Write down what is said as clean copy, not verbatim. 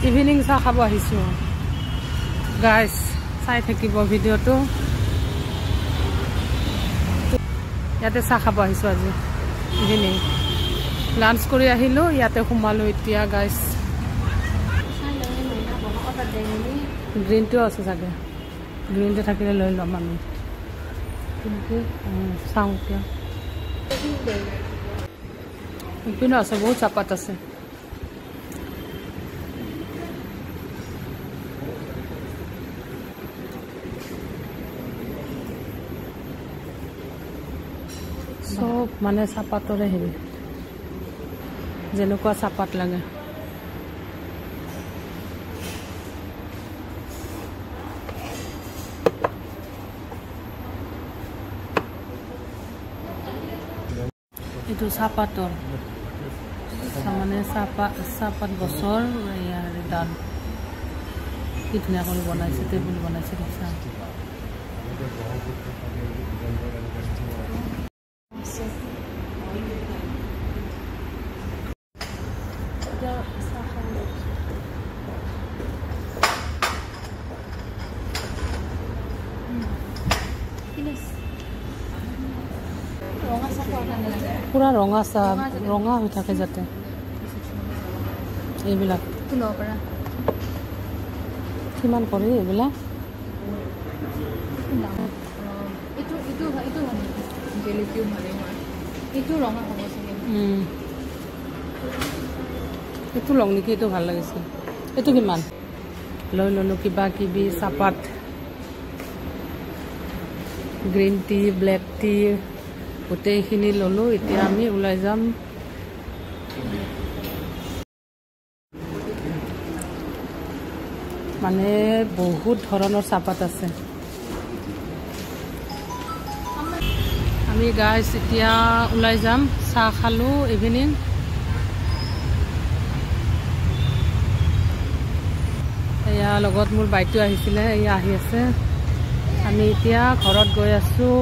evening চাহ খাব আহিছোঁ গাইজ চাই থাকিব ভিডিঅ'টো ইয়াতে চাহ খাব আহিছোঁ আজি ইভিনিং লাঞ্চ কৰি আহিলোঁ ইয়াতে সোমালোঁ এতিয়া গাইজ গ্ৰীণটো আছে চাগে গ্ৰীণটো থাকিলে লৈ ল'ম আমি কিন্তু চাওঁ এতিয়া ইপিনো আছে বহুত চাহপাত আছে সব মানে চাহপাতৰে হেৰি যেনেকুৱা চাহপাত লাগে এইটো চাহপাতৰ মানে চাহপাত গছৰ ইয়াৰ ডাল কি ধুনীয়া কৰি বনাইছে টেবুল বনাইছে দেখিছা পুৰা ৰঙা চাহ ৰঙা হৈ থাকে যাতে এইবিলাক কিমান কৰে এইবিলাক এইটো লওঁ নেকি এইটো ভাল লাগিছে এইটো কিমান লৈ ল'লোঁ কিবা কিবি চাহপাত গ্ৰীণ টি ব্লেক টি গোটেইখিনি ল'লোঁ এতিয়া আমি ওলাই যাম মানে বহুত ধৰণৰ চাহপাত আছে আমি গাইজ এতিয়া ওলাই যাম চাহ খালোঁ ইভিনিং এয়া লগত মোৰ বাইদেউ আহিছিলে এয়া আহি আছে আমি এতিয়া ঘৰত গৈ আছোঁ